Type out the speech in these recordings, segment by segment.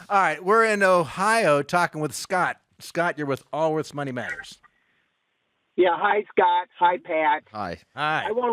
All right, we're in Ohio talking with Scott. Scott, you're with Allworth's Money Matters. Yeah, hi Scott. Hi Pat. Hi. Hi. I want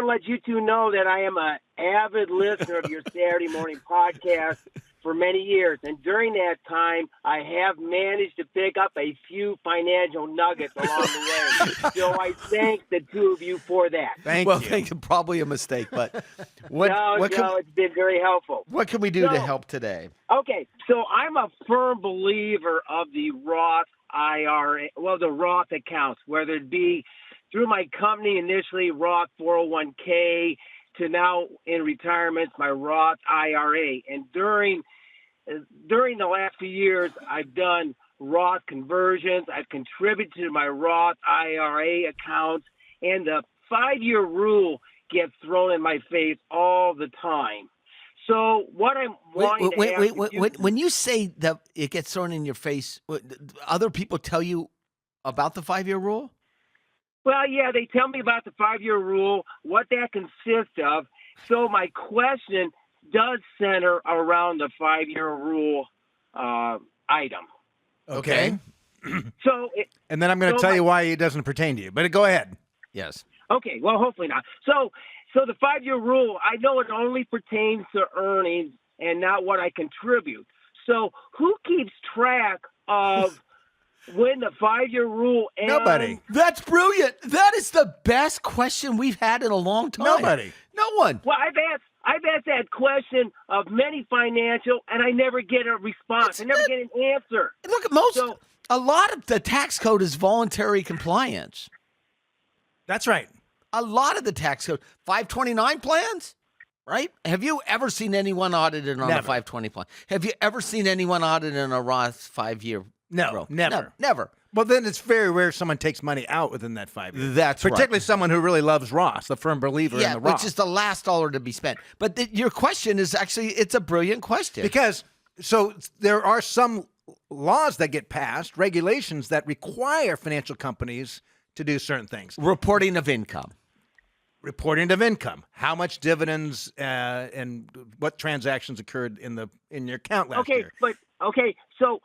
to let you two know that I am an avid listener of your Saturday morning podcast for many years, and during that time, I have managed to pick up a few financial nuggets along the way. So I thank the two of you for that. Thank you. Thank you. Probably a mistake, but It's been very helpful. what can we do to help today? Okay, so I'm a firm believer of the Roth IRA, the Roth accounts, whether it be through my company initially, Roth 401k, to now in retirement, my Roth IRA. And during the last few years, I've done Roth conversions. I've contributed to my Roth IRA accounts, and the 5-year rule gets thrown in my face all the time. So what I'm wanting to wait. When you say that it gets thrown in your face, other people tell you about the 5-year rule? Well, yeah, they tell me about the 5-year rule, what that consists of. So my question does center around the 5-year rule item. Okay. And then I'm going to tell you why it doesn't pertain to you. But go ahead. Yes. Okay, well, hopefully not. So the 5-year rule, I know it only pertains to earnings and not what I contribute. So who keeps track of when the 5-year rule ends? Nobody. That's brilliant. That is the best question we've had in a long time. Nobody. No one. Well, I've asked that question of many financial, and I never get a response. I never get an answer. Look at a lot of the tax code is voluntary compliance. That's right. A lot of the tax code, 529 plans, right? Have you ever seen anyone audited on a 520 plan? Have you ever seen anyone audited in a Roth 5-year? No, never. No, never. Well, then it's very rare someone takes money out within that 5 years. That's particularly someone who really loves Roth, a firm believer in the Roth. which is the last dollar to be spent. But your question is actually, it's a brilliant question. Because there are some laws that get passed, regulations that require financial companies to do certain things. Reporting of income. How much dividends and what transactions occurred in your account last year.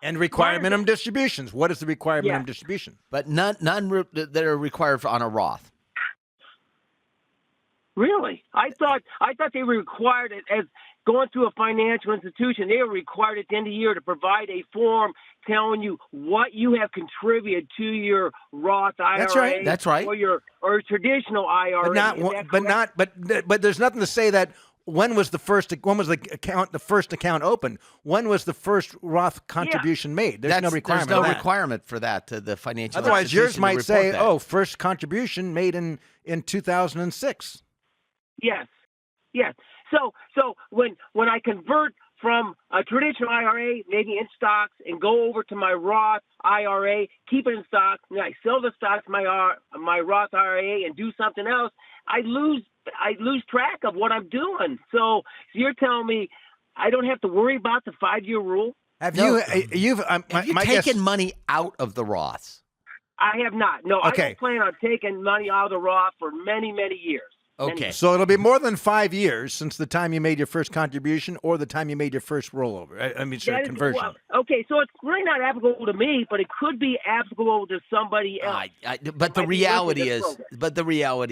And required minimum distributions. What is the required minimum distribution? But none that are required on a Roth. Really? I thought they were required as going through a financial institution. They were required at the end of the year to provide a form telling you what you have contributed to your Roth IRA. That's right. Or traditional IRA. But there's nothing to say that when was the first account opened? When was the first Roth contribution made? There's no requirement. There's no requirement for that to the financial. Otherwise, yours might say, first contribution made in 2006. Yes. So when I convert from a traditional IRA, maybe in stocks, and go over to my Roth IRA, keep it in stocks, and I sell the stocks, my Roth IRA, and do something else, I lose track of what I'm doing. So you're telling me I don't have to worry about the 5-year rule? Have you taken money out of the Roths? I have not. No, Okay. I don't plan on taking money out of the Roth for many, many years. Okay. So it'll be more than 5 years since the time you made your first contribution or the time you made your first rollover. Conversion. Okay, so it's really not applicable to me, but it could be applicable to somebody else. But the reality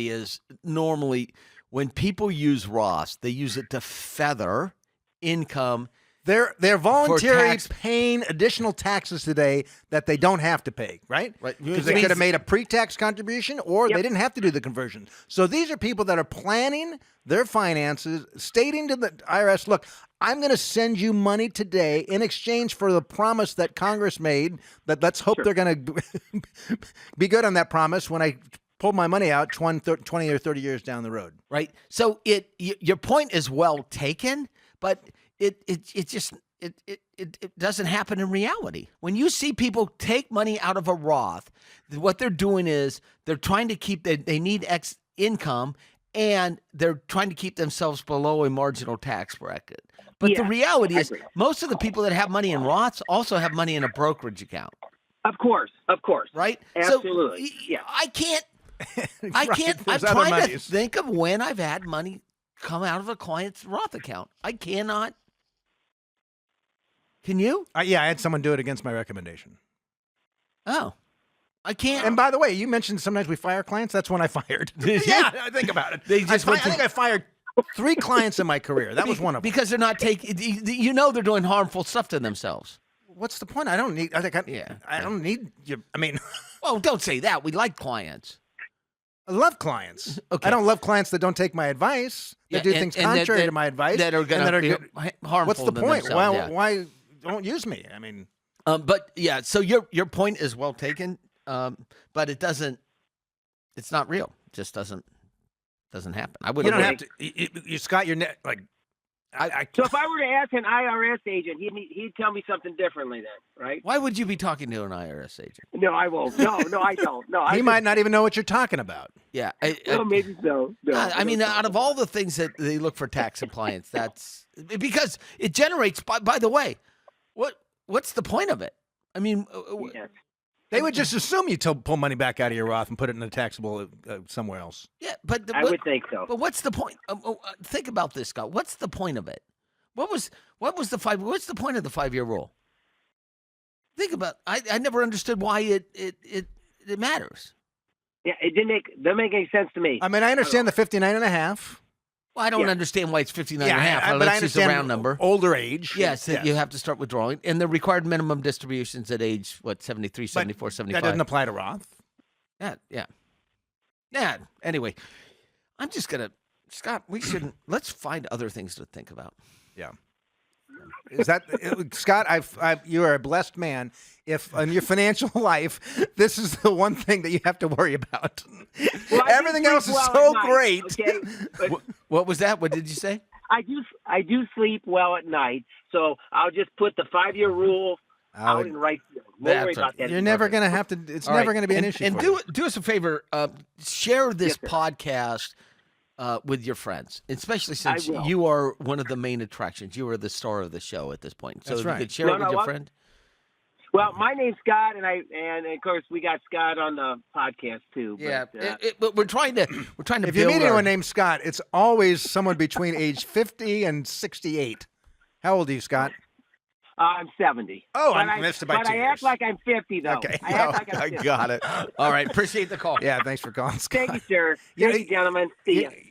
is, normally when people use Roths, they use it to feather income. They're voluntarily paying additional taxes today that they don't have to pay, right? Right. Because they could have made a pre-tax contribution or they didn't have to do the conversion. So these are people that are planning their finances, stating to the IRS, look, I'm going to send you money today in exchange for the promise that Congress made, that let's hope they're going to be good on that promise when I pull my money out 20 or 30 years down the road. Right. So your point is well taken, but it doesn't happen in reality. When you see people take money out of a Roth, what they're doing is they're trying to keep they need X income, and they're trying to keep themselves below a marginal tax bracket. But the reality is most of the people that have money in Roths also have money in a brokerage account. Of course. Right? Absolutely. So, I can't. There's I'm other trying to monies. think of when I've had money come out of a client's Roth account. I cannot. Can you? Yeah, I had someone do it against my recommendation. Oh, I can't. And by the way, you mentioned sometimes we fire clients. That's when I fired. Yeah, I think about it. They just I went to- think I fired 3 clients in my career. That was one of them. Because they're not taking. They're doing harmful stuff to themselves. What's the point? I don't need. I don't need you. I mean, Oh, don't say that. We like clients. I love clients. Okay. I don't love clients that don't take my advice. That do things contrary to my advice. That are going to be harmful. What's the to point? themselves, Why don't use me? I mean, but yeah. So your point is well taken. But it doesn't. It's not real. It just doesn't happen. I would. You don't have to. You Scott, you're like. So if I were to ask an IRS agent, he'd tell me something differently then, right? Why would you be talking to an IRS agent? No, I won't. No, I don't. No, He might not even know what you're talking about. Yeah. Well, maybe so. No, I mean, out of all the things that they look for tax compliance, that's because it generates. By the way, what's the point of it? I mean, yes. They would just assume you pull money back out of your Roth and put it in a taxable somewhere else. yeah, but I would think so. But what's the point? Think about this, Scott. What's the point of it? What's the point of the 5-year rule? Think about. I never understood why it matters. Yeah, it didn't make any sense to me. I mean, I understand the 59 and a half. Well, I don't understand why it's 59 and a half. But Let's I use understand a round number. Older age. Yes, that you have to start withdrawing. And the required minimum distributions at age, 73, 74, 75. That doesn't apply to Roth. Yeah. Anyway, I'm just going to, Scott, let's find other things to think about. Yeah. Is that Scott? You are a blessed man. If in your financial life, this is the one thing that you have to worry about. Well, everything else is so great. Okay? But What was that? What did you say? I do sleep well at night, so I'll just put the 5-year rule out in right field. Don't worry about that. You're never going to have to. It's never going to be an issue. And for do us a favor. Share this podcast with your friends, especially since you are one of the main attractions. You are the star of the show at this point. So That's if you right. could share it with your friend. Well, my name's Scott, and of course we got Scott on the podcast too. Yeah, but, but we're trying to. If you meet anyone named Scott, it's always someone between age 50 and 68. How old are you, Scott? I'm 70. Oh, I missed it by 2 But I years. act like I'm 50, though. Okay. I act like I'm 50. got it. All right. Appreciate the call. Yeah, thanks for calling, Scott. Thank you, sir. Thank you, gentlemen. See you.